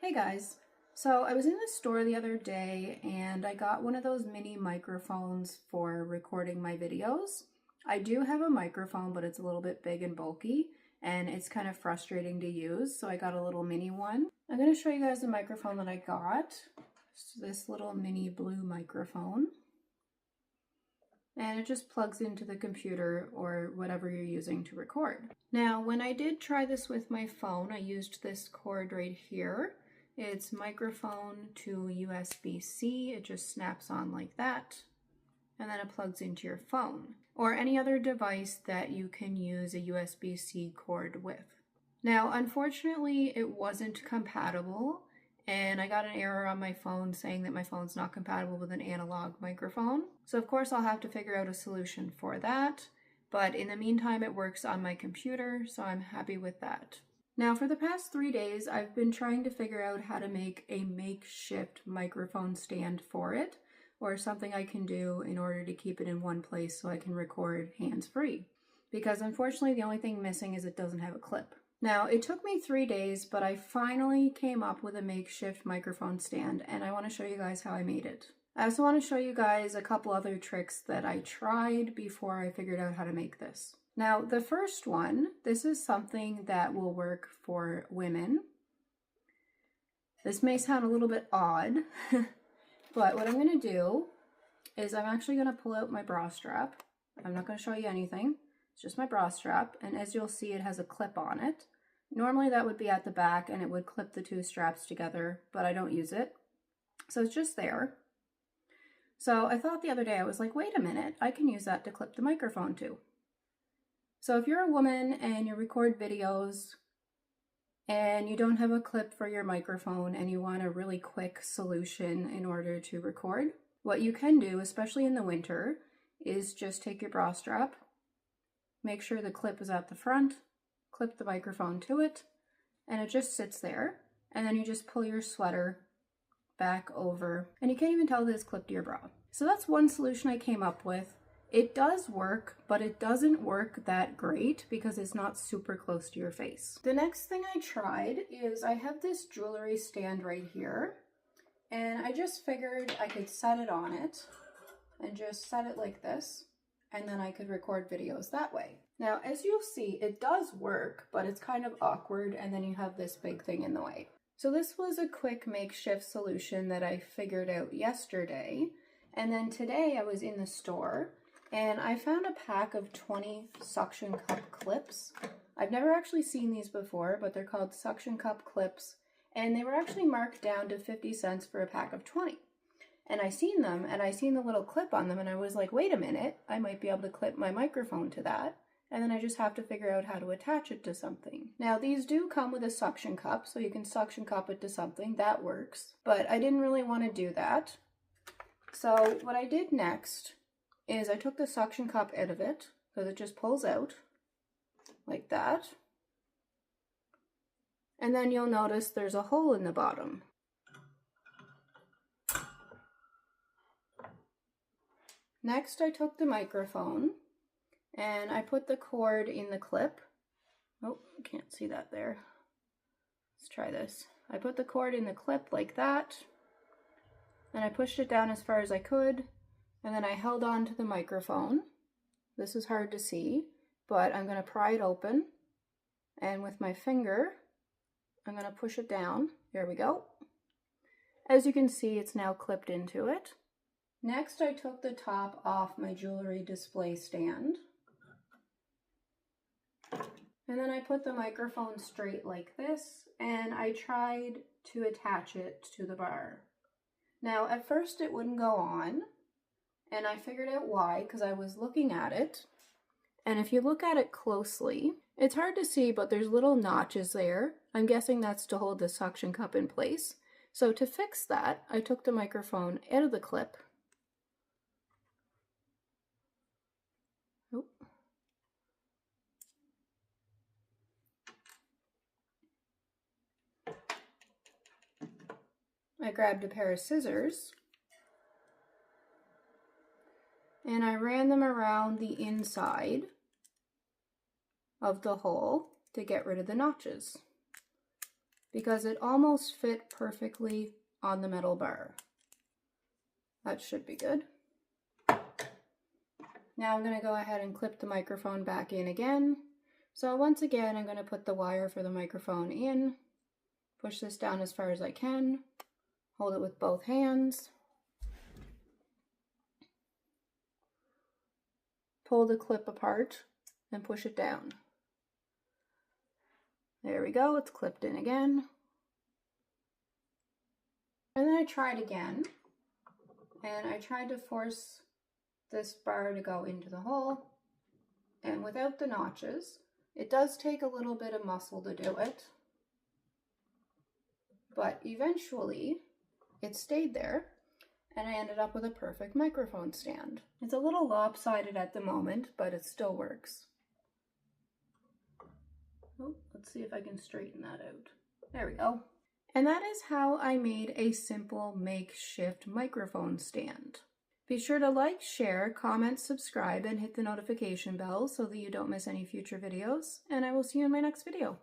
Hey guys, so I was in the store the other day and I got one of those mini microphones for recording my videos. I do have a microphone, but it's a little bit big and bulky and it's kind of frustrating to use, so I got a little mini one. I'm going to show you guys the microphone that I got. It's this little mini blue microphone. And it just plugs into the computer or whatever you're using to record. Now, when I did try this with my phone, I used this cord right here. It's microphone to USB-C. It just snaps on like that, and then it plugs into your phone or any other device that you can use a USB-C cord with. Now, unfortunately, it wasn't compatible, and I got an error on my phone saying that my phone's not compatible with an analog microphone. So of course I'll have to figure out a solution for that, but in the meantime it works on my computer, so I'm happy with that. Now, for the past 3 days, I've been trying to figure out how to make a makeshift microphone stand for it, or something I can do in order to keep it in one place so I can record hands-free. Because unfortunately, the only thing missing is it doesn't have a clip. Now, it took me 3 days, but I finally came up with a makeshift microphone stand, and I want to show you guys how I made it. I also want to show you guys a couple other tricks that I tried before I figured out how to make this. Now, the first one, this is something that will work for women. This may sound a little bit odd, but what I'm going to do is I'm actually going to pull out my bra strap. I'm not going to show you anything. It's just my bra strap, and as you'll see, it has a clip on it. Normally that would be at the back and it would clip the two straps together, but I don't use it. So it's just there. So I thought the other day, I was like, wait a minute, I can use that to clip the microphone to. So if you're a woman and you record videos and you don't have a clip for your microphone and you want a really quick solution in order to record, what you can do, especially in the winter, is just take your bra strap, make sure the clip is at the front, clip the microphone to it, and it just sits there. And then you just pull your sweater back over, and you can't even tell that it's clipped to your bra. So that's one solution I came up with. It does work, but it doesn't work that great because it's not super close to your face. The next thing I tried is I have this jewelry stand right here, and I just figured I could set it on it and just set it like this, and then I could record videos that way. Now, as you'll see, it does work, but it's kind of awkward, and then you have this big thing in the way. So this was a quick makeshift solution that I figured out yesterday, and then today I was in the store, and I found a pack of 20 suction cup clips. I've never actually seen these before, but they're called suction cup clips, and they were actually marked down to 50 cents for a pack of 20. And I seen them, and I seen the little clip on them, and I was like, wait a minute, I might be able to clip my microphone to that. And then I just have to figure out how to attach it to something. Now, these do come with a suction cup, so you can suction cup it to something. That works. But I didn't really want to do that. So what I did next is I took the suction cup out of it, because it just pulls out like that. And then you'll notice there's a hole in the bottom. Next, I took the microphone and I put the cord in the clip. Oh, I can't see that there. Let's try this. I put the cord in the clip like that, and I pushed it down as far as I could, and then I held on to the microphone. This is hard to see, but I'm going to pry it open, and with my finger, I'm going to push it down. There we go. As you can see, it's now clipped into it. Next, I took the top off my jewelry display stand. And then I put the microphone straight like this, and I tried to attach it to the bar. Now, at first it wouldn't go on, and I figured out why, because I was looking at it. And if you look at it closely, it's hard to see, but there's little notches there. I'm guessing that's to hold the suction cup in place. So to fix that, I took the microphone out of the clip. Oh. I grabbed a pair of scissors and I ran them around the inside of the hole to get rid of the notches. because it almost fit perfectly on the metal bar. That should be good. Now I'm going to go ahead and clip the microphone back in again. So once again, I'm going to put the wire for the microphone in, push this down as far as I can, hold it with both hands, pull the clip apart and push it down. There we go, it's clipped in again. And then I tried again, and I tried to force this bar to go into the hole, and without the notches, it does take a little bit of muscle to do it, but eventually it stayed there, and I ended up with a perfect microphone stand. It's a little lopsided at the moment, but it still works. Oh, let's see if I can straighten that out. There we go. And that is how I made a simple makeshift microphone stand. Be sure to like, share, comment, subscribe, and hit the notification bell so that you don't miss any future videos, and I will see you in my next video.